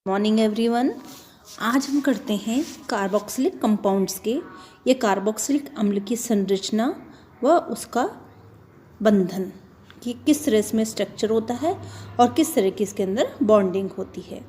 Morning everyone. आज हम करते हैं कार्बोक्सिलिक कंपाउंड्स के ये कार्बोक्सिलिक अम्ल की संरचना व उसका बंधन कि किस तरह इसमें स्ट्रक्चर होता है और किस तरह की इसके अंदर बॉन्डिंग होती है।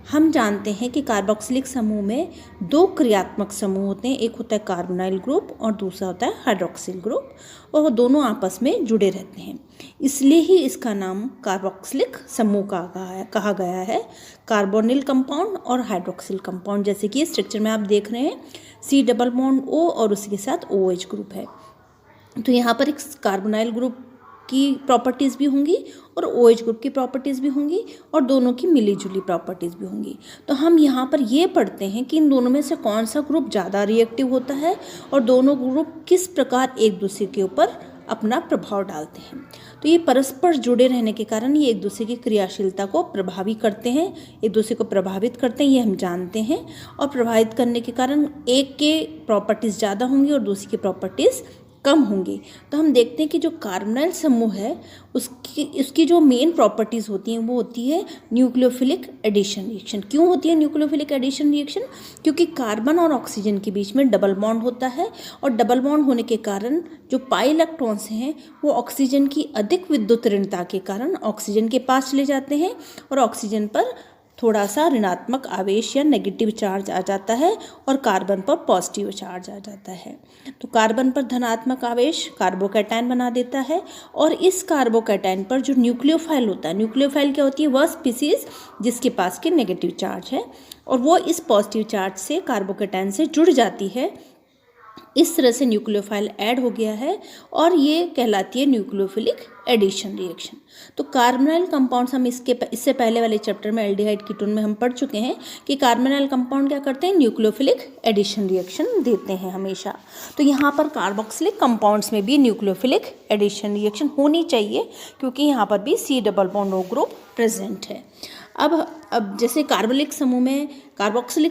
हम जानते हैं कि कार्बोक्सिलिक समूह में दो क्रियात्मक समूह होते हैं, एक होता है कार्बोनाइल ग्रुप और दूसरा होता है हाइड्रोक्सिल ग्रुप, और दोनों आपस में जुड़े रहते हैं। इसलिए ही इसका नाम कार्बोक्सिलिक समूह कहा गया है, कार्बोनिल कंपाउंड और हाइड्रोक्सिल कंपाउंड। जैसे कि स्ट्रक्चर में आप देख रहे हैं C डबल बॉन्ड O और उसके साथ OH ग्रुप है। तो यहाँ पर एक कार्बोनाइल ग्रुप की प्रॉपर्टीज़ भी होंगी और OH ग्रुप की प्रॉपर्टीज़ भी होंगी और दोनों की मिलीजुली प्रॉपर्टीज़ भी होंगी। तो हम यहाँ पर ये पढ़ते हैं कि इन दोनों में से कौन सा ग्रुप ज़्यादा रिएक्टिव होता है और दोनों ग्रुप किस प्रकार एक दूसरे के ऊपर अपना प्रभाव डालते हैं। तो ये परस्पर जुड़े रहने के कारण ये एक दूसरे की क्रियाशीलता को प्रभावित करते हैं, एक दूसरे को प्रभावित करते हैं, ये हम जानते हैं। और प्रभावित करने के कारण एक के प्रॉपर्टीज़ ज़्यादा होंगी और दूसरी की प्रॉपर्टीज़ कम होंगी। तो हम देखते हैं कि जो कार्बोनाइल समूह है उसकी जो मेन प्रॉपर्टीज़ होती हैं वो होती है न्यूक्लियोफिलिक एडिशन रिएक्शन। क्यों होती है न्यूक्लियोफिलिक एडिशन रिएक्शन? क्योंकि कार्बन और ऑक्सीजन के बीच में डबल बॉन्ड होता है और डबल बॉन्ड होने के कारण जो पाई इलेक्ट्रॉन्स हैं वो ऑक्सीजन की अधिक विद्युत ऋणता के कारण ऑक्सीजन के पास चले जाते हैं और ऑक्सीजन पर थोड़ा सा ऋणात्मक आवेश या नेगेटिव चार्ज आ जाता है और कार्बन पर पॉजिटिव चार्ज आ जाता है। तो कार्बन पर धनात्मक आवेश कार्बोकैटायन बना देता है और इस कार्बोकैटायन पर जो न्यूक्लियोफाइल होता है, न्यूक्लियोफाइल क्या होती है? वह स्पीसीज जिसके पास के नेगेटिव चार्ज है और वो इस पॉजिटिव चार्ज से कार्बोकैटायन से जुड़ जाती है। इस तरह से न्यूक्लियोफाइल ऐड हो गया है और ये कहलाती है न्यूक्लियोफिलिक एडिशन रिएक्शन। तो कार्बोनाइल कंपाउंड्स हम इससे पहले वाले चैप्टर में एल्डिहाइड कीटोन में हम पढ़ चुके हैं कि कार्बोनाइल कंपाउंड क्या करते हैं? न्यूक्लियोफिलिक एडिशन रिएक्शन देते हैं हमेशा। तो यहाँ पर कार्बोक्सिलिक कंपाउंड्स में भी न्यूक्लियोफिलिक एडिशन रिएक्शन होनी चाहिए क्योंकि यहाँ पर भी C double bond O group present है। अब जैसे कार्बोक्सिलिक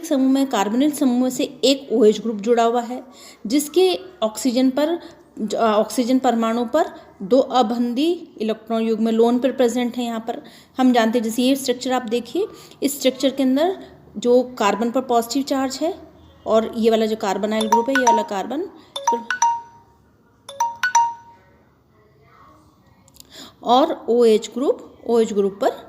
समूह में कार्बोनिल समूह से एक OH ग्रुप जुड़ा हुआ है जिसके ऑक्सीजन परमाणु पर दो अबंधी इलेक्ट्रॉन युग्म लोन पर प्रेजेंट है। यहाँ पर हम जानते हैं, जैसे ये स्ट्रक्चर आप देखिए, इस स्ट्रक्चर के अंदर जो कार्बन पर पॉजिटिव चार्ज है और ये वाला जो कार्बोनाइल ग्रुप है, ये वाला कार्बन और OH ग्रुप पर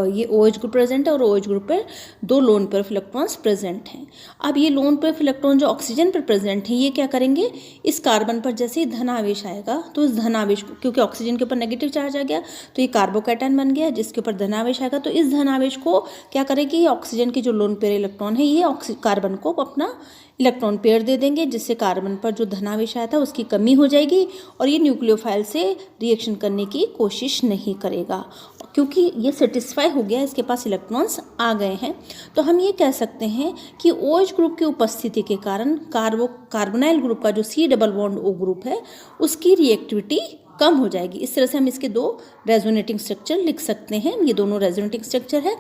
ये OH ग्रुप प्रेजेंट है और OH ग्रुप पर दो lone pair of electrons present हैं। अब ये लोन पेयर ऑफ इलेक्ट्रॉन जो ऑक्सीजन पर प्रेजेंट हैं ये क्या करेंगे? इस कार्बन पर जैसे ही धन आवेश आएगा तो इस धन आवेश को, क्योंकि ऑक्सीजन के ऊपर नेगेटिव चार्ज आ गया तो ये कार्बोकैटायन बन गया जिसके ऊपर धन आवेश आएगा, तो इस धन आवेश को क्या करेगी? ऑक्सीजन के जो लोन पेयर इलेक्ट्रॉन है ये कार्बन को अपना इलेक्ट्रॉन पेयर दे देंगे जिससे कार्बन पर जो धनावेश आया था उसकी कमी हो जाएगी और ये न्यूक्लियोफाइल से रिएक्शन करने की कोशिश नहीं करेगा क्योंकि ये सेटिस्फाई हो गया, इसके पास इलेक्ट्रॉन्स आ गए हैं। तो हम ये कह सकते हैं कि OH ग्रुप की उपस्थिति के कारण कार्बोनाइल ग्रुप का जो C double bond O group है उसकी रिएक्टिविटी कम हो जाएगी। इस तरह से हम इसके दो रेजोनेटिंग स्ट्रक्चर लिख सकते हैं। ये दोनों रेजोनेटिंग स्ट्रक्चर है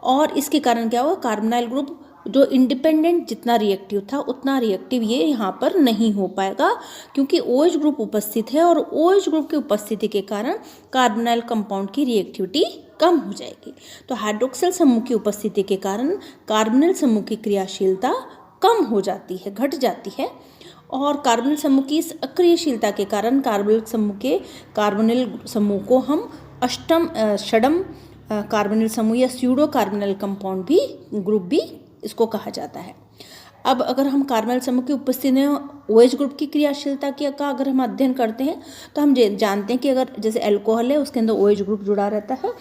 और इसके कारण क्या हुआ? कार्बोनाइल ग्रुप जो इंडिपेंडेंट जितना रिएक्टिव था उतना रिएक्टिव ये यहाँ पर नहीं हो पाएगा क्योंकि OH ग्रुप उपस्थित है और OH ग्रुप की उपस्थिति के कारण कार्बोनाइल कंपाउंड की रिएक्टिविटी कम हो जाएगी। तो हाइड्रोक्सिल समूह की उपस्थिति के कारण कार्बोनिल समूह की क्रियाशीलता कम हो जाती है, घट जाती है और कार्बोनिल समूह की इस अक्रियशीलता के कारण कार्बोनिल समूह को हम षडम कार्बोनिल समूह या स्यूडो कार्बोनिल कंपाउंड भी ग्रुप भी इसको कहा जाता है। अब अगर हम कार्बोनिल समूह की उपस्थिति में OH ग्रुप की क्रियाशीलता का अगर हम अध्ययन करते हैं तो हम जानते हैं कि अगर जैसे अल्कोहल है उसके अंदर OH ग्रुप जुड़ा रहता है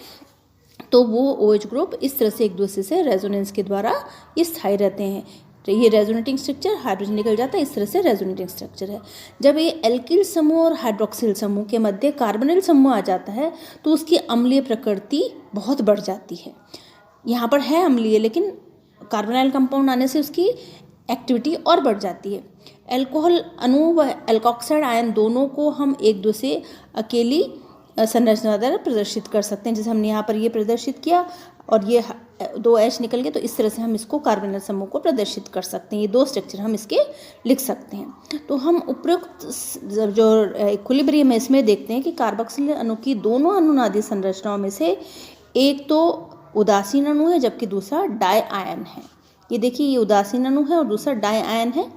तो वो OH ग्रुप इस तरह से एक दूसरे से रेजोनेंस के द्वारा ये स्थायी रहते हैं। तो ये रेजोनेटिंग स्ट्रक्चर हाइड्रोजन निकल जाता है, इस तरह से रेजोनेटिंग स्ट्रक्चर है। जब ये एल्किल समूह और हाइड्रोक्सिल समूह के मध्य कार्बोनिल समूह आ जाता है तो उसकी अम्लीय प्रकृति बहुत बढ़ जाती है। यहाँ पर है अम्लीय लेकिन कार्बोनाइल कंपाउंड आने से उसकी एक्टिविटी और बढ़ जाती है। अल्कोहल अणु व एल्कोक्साइड आयन दोनों को हम एक दूसरे अकेली संरचना द्वारा प्रदर्शित कर सकते हैं। जैसे हमने यहाँ पर ये प्रदर्शित किया और ये दो H निकल गए तो इस तरह से हम इसको कार्बोनिल समूह को प्रदर्शित कर सकते हैं। ये दो स्ट्रक्चर हम इसके लिख सकते हैं। तो हम उपरोक्त जो इक्विलिब्रियम है इसमें देखते हैं कि कार्बोक्सिल अणु की दोनों अनुनादी संरचनाओं में से एक तो उदासीन अणु है, जबकि दूसरा डाई आयन है। ये देखिए, ये उदासीन अणु है और दूसरा डाई आयन है।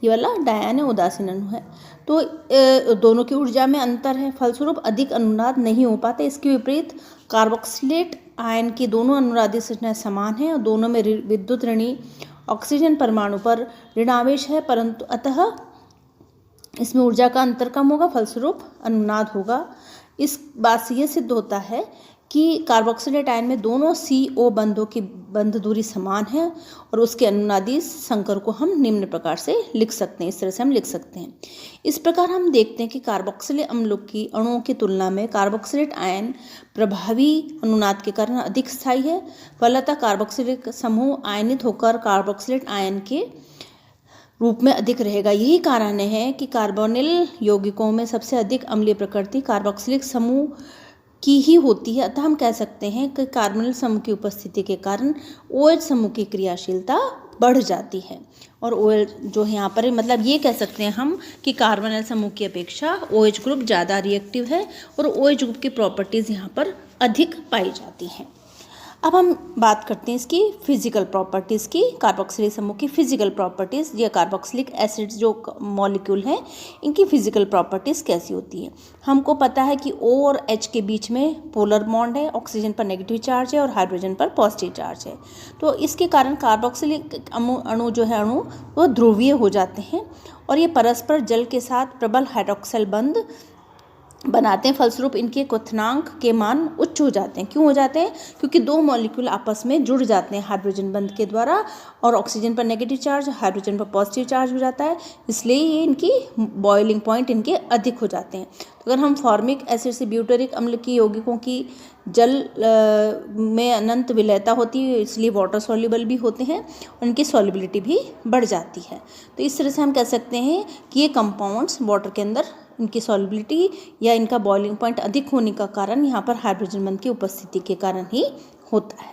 ये वाला डाई आयन है, उदासीन अणु है। तो दोनों की ऊर्जा में अंतर है, फलस्वरूप अधिक अनुनाद नहीं हो पाते। इसके विपरीत कार्बोक्सिलेट आयन की दोनों अनुनादी संरचनाएं समान हैं और दोनों में विद्युत ऋणी ऑक्सीजन परमाणु पर ऋणावेश है, परंतु अतः इसमें ऊर्जा का अंतर कम होगा, फलस्वरूप अनुनाद होगा। इस बात से यह सिद्ध होता है कि कार्बोक्सिलेट आयन में दोनों CO बंधों की बंध दूरी समान है और उसके अनुनादी संकर को हम निम्न प्रकार से लिख सकते हैं। इस तरह से हम लिख सकते हैं। इस प्रकार हम देखते हैं कि कार्बोक्सिलिक अम्लों की अणुओं की तुलना में कार्बोक्सिलेट आयन प्रभावी अनुनाद के कारण अधिक स्थायी है। फलतः कार्बोक्सिलिक समूह आयनित होकर कार्बोक्सिलेट आयन के रूप में अधिक रहेगा। यही कारण है कि कार्बोनिल यौगिकों में सबसे अधिक अम्लीय प्रकृति कार्बोक्सिलिक समूह की ही होती है। अतः हम कह सकते हैं कि कार्बोनिल समूह की उपस्थिति के कारण OH समूह की क्रियाशीलता बढ़ जाती है। और OH जो है यहाँ पर, मतलब ये कह सकते हैं हम कि कार्बोनिल समूह की अपेक्षा OH ग्रुप ज़्यादा रिएक्टिव है और OH ग्रुप की प्रॉपर्टीज़ यहाँ पर अधिक पाई जाती हैं। अब हम बात करते हैं इसकी फिजिकल प्रॉपर्टीज़ की, कार्बोक्सिलिक समूह की फिजिकल प्रॉपर्टीज़ या कार्बोक्सिलिक एसिड्स जो मॉलिक्यूल हैं इनकी फिजिकल प्रॉपर्टीज़ कैसी होती है। हमको पता है कि O और H के बीच में पोलर बॉन्ड है, ऑक्सीजन पर नेगेटिव चार्ज है और हाइड्रोजन पर पॉजिटिव चार्ज है। तो इसके कारण कार्बोक्सिलिक अणु जो है वो ध्रुवीय हो जाते हैं और ये परस्पर जल के साथ प्रबल हाइड्रोक्साइल बंध बनाते हैं। फलस्वरूप इनके क्वथनांक के मान उच्च हो जाते हैं। क्यों हो जाते हैं? क्योंकि दो मॉलिक्यूल आपस में जुड़ जाते हैं हाइड्रोजन बंध के द्वारा और ऑक्सीजन पर नेगेटिव चार्ज, हाइड्रोजन पर पॉजिटिव चार्ज हो जाता है, इसलिए ये इनकी बॉइलिंग पॉइंट इनके अधिक हो जाते हैं। तो अगर हम फॉर्मिक एसिड से ब्यूटेरिक अम्ल की यौगिकों की जल में अनंत विलयता होती है, इसलिए वाटर सॉल्युबल भी होते हैं और इनकी सॉल्युबिलिटी भी बढ़ जाती है। तो इस तरह से हम कह सकते हैं कि ये कंपाउंड्स वाटर के अंदर इनकी सॉल्युबिलिटी या इनका बॉइलिंग पॉइंट अधिक होने का कारण यहाँ पर हाइड्रोजन बंध की उपस्थिति के कारण ही होता है।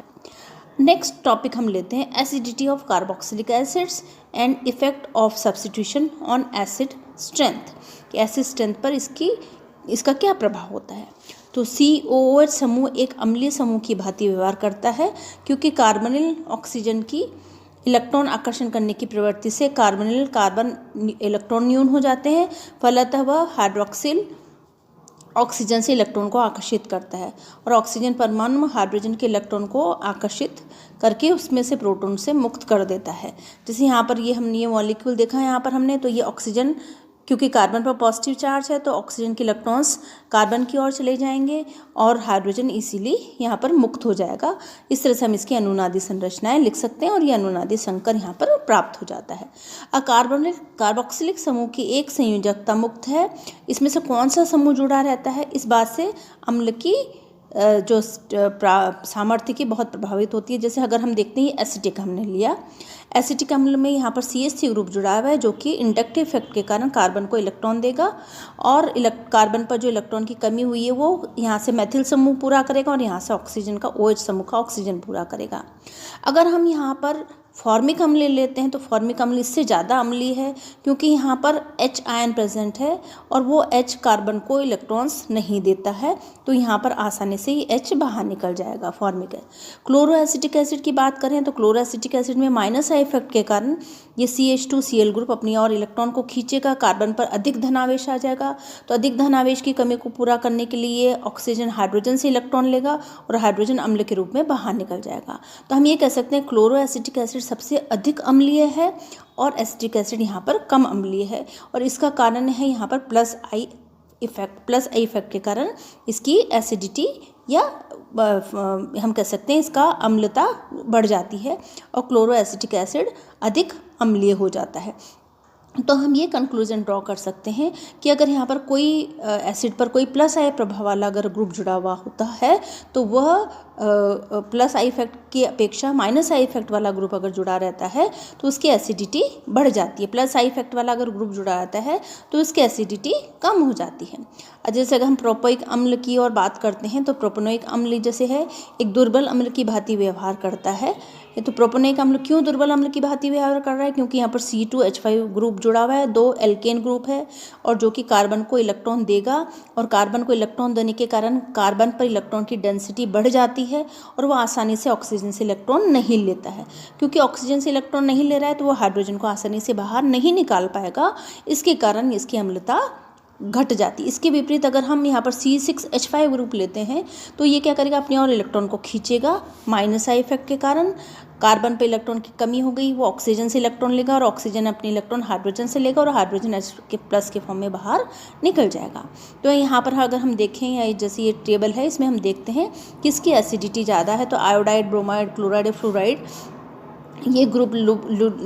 नेक्स्ट टॉपिक हम लेते हैं acidity of carboxylic acids and effect of substitution on acid strength, कि एसिड स्ट्रेंथ पर इसका क्या प्रभाव होता है। तो COOH समूह एक अम्लीय समूह की भांति व्यवहार करता है, क्योंकि कार्बोनिल ऑक्सीजन की इलेक्ट्रॉन आकर्षण करने की प्रवृत्ति से कार्बोनिल कार्बन इलेक्ट्रॉन न्यून हो जाते हैं। फलतः वह हाइड्रोक्सिल ऑक्सीजन से इलेक्ट्रॉन को आकर्षित करता है और ऑक्सीजन परमाणु हाइड्रोजन के इलेक्ट्रॉन को आकर्षित करके उसमें से प्रोटॉन से मुक्त कर देता है। जैसे यहाँ पर हमने ये मॉलिक्यूल देखा है यहाँ पर हमने, तो ये ऑक्सीजन, क्योंकि कार्बन पर पॉजिटिव चार्ज है तो ऑक्सीजन के इलेक्ट्रॉन्स कार्बन की ओर चले जाएंगे और हाइड्रोजन इजीली यहाँ पर मुक्त हो जाएगा। इस तरह से हम इसकी अनुनादी संरचनाएं लिख सकते हैं और ये अनुनादी संकर यहाँ पर प्राप्त हो जाता है। कार्बोक्सिलिक समूह की एक संयोजकता मुक्त है। इसमें से कौन सा समूह जुड़ा रहता है, इस बात से अम्ल की जो सामर्थ्य की बहुत प्रभावित होती है। जैसे अगर हम देखते हैं एसिटिक हमने लिया, एसिटिक अम्ल में यहाँ पर CH3 ग्रुप जुड़ा हुआ है जो कि इंडक्टिव इफेक्ट के कारण कार्बन को इलेक्ट्रॉन देगा और कार्बन पर जो इलेक्ट्रॉन की कमी हुई है वो यहाँ से मेथिल समूह पूरा करेगा और यहाँ से ऑक्सीजन का OH समूह का ऑक्सीजन पूरा करेगा। अगर हम यहाँ पर फॉर्मिक अम्ल लेते हैं तो फॉर्मिक अम्ल इससे ज़्यादा अम्लीय है, क्योंकि यहाँ पर H आयन प्रेजेंट है और वो H कार्बन को इलेक्ट्रॉन्स नहीं देता है, तो यहाँ पर आसानी से ही H बाहर निकल जाएगा फॉर्मिक है। क्लोरोएसिटिक एसिड की बात करें तो क्लोरोएसिटिक एसिड में माइनस आई इफेक्ट के कारण ये CH2Cl ग्रुप अपनी और इलेक्ट्रॉन को खींचेगा, कार्बन पर अधिक धनावेश आ जाएगा। तो अधिक धनावेश की कमी को पूरा करने के लिए ऑक्सीजन हाइड्रोजन से इलेक्ट्रॉन लेगा और हाइड्रोजन अम्ल के रूप में बाहर निकल जाएगा। तो हम ये कह सकते हैं क्लोरोएसिटिक एसिड सबसे अधिक अम्लीय है और एसिटिक एसिड यहाँ पर कम अम्लीय है और इसका कारण है यहाँ पर प्लस आई इफेक्ट के कारण इसकी एसिडिटी या हम कह सकते हैं इसका अम्लता बढ़ जाती है और क्लोरोएसिटिक एसिड अधिक अम्लीय हो जाता है। तो हम ये कंक्लूजन ड्रॉ कर सकते हैं कि अगर यहाँ पर कोई एसिड पर कोई प्लस आई प्रभाव वाला अगर ग्रुप जुड़ा हुआ होता है तो वह प्लस आई इफेक्ट की अपेक्षा माइनस आई इफेक्ट वाला ग्रुप अगर जुड़ा रहता है तो उसकी एसिडिटी बढ़ जाती है। प्लस आई इफेक्ट वाला अगर ग्रुप जुड़ा रहता है तो उसकी एसिडिटी कम हो जाती है। जैसे अगर हम प्रोपोइक अम्ल की और बात करते हैं तो प्रोपोनोइक अम्ल जैसे है एक दुर्बल अम्ल की भांति व्यवहार करता है, ये तो प्रोपोनिक अम्ल क्यों दुर्बल अम्ल की भांति व्यवहार कर रहा है, क्योंकि यहाँ पर C2H5 ग्रुप जुड़ा हुआ है, 2 एल्केन ग्रुप है और जो कि कार्बन को इलेक्ट्रॉन देगा, और कार्बन को इलेक्ट्रॉन देने के कारण कार्बन पर इलेक्ट्रॉन की डेंसिटी बढ़ जाती है और वो आसानी से ऑक्सीजन से इलेक्ट्रॉन नहीं लेता है। क्योंकि ऑक्सीजन से इलेक्ट्रॉन नहीं ले रहा है तो वो हाइड्रोजन को आसानी से बाहर नहीं निकाल पाएगा, इसके कारण इसकी अम्लता घट जाती। इसके विपरीत अगर हम यहाँ पर C6H5 ग्रुप लेते हैं तो ये क्या करेगा, अपने और इलेक्ट्रॉन को खींचेगा। माइनस आई इफेक्ट के कारण कार्बन पे इलेक्ट्रॉन की कमी हो गई, वो ऑक्सीजन से इलेक्ट्रॉन लेगा और ऑक्सीजन अपने इलेक्ट्रॉन हाइड्रोजन से लेगा और हाइड्रोजन H के प्लस के फॉर्म में बाहर निकल जाएगा। तो यहाँ पर अगर हम देखें, या जैसे ये टेबल है इसमें हम देखते हैं किसकी एसिडिटी ज़्यादा है, तो आयोडाइड, ब्रोमाइड, क्लोराइड, फ्लोराइड ये ग्रुप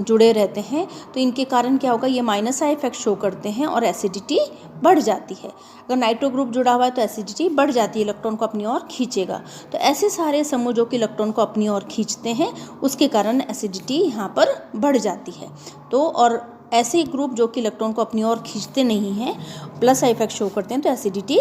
जुड़े रहते हैं, तो इनके कारण क्या होगा, ये माइनस आई इफेक्ट शो करते हैं और एसिडिटी बढ़ जाती है। अगर नाइट्रो ग्रुप जुड़ा हुआ है तो एसिडिटी बढ़ जाती है, इलेक्ट्रॉन को अपनी ओर खींचेगा। तो ऐसे सारे समूह जो कि इलेक्ट्रॉन को अपनी ओर खींचते हैं उसके कारण एसिडिटी यहाँ पर बढ़ जाती है। तो और ऐसे ग्रुप जो कि इलेक्ट्रॉन को अपनी ओर खींचते नहीं हैं, प्लस आई इफेक्ट शो करते हैं, तो एसिडिटी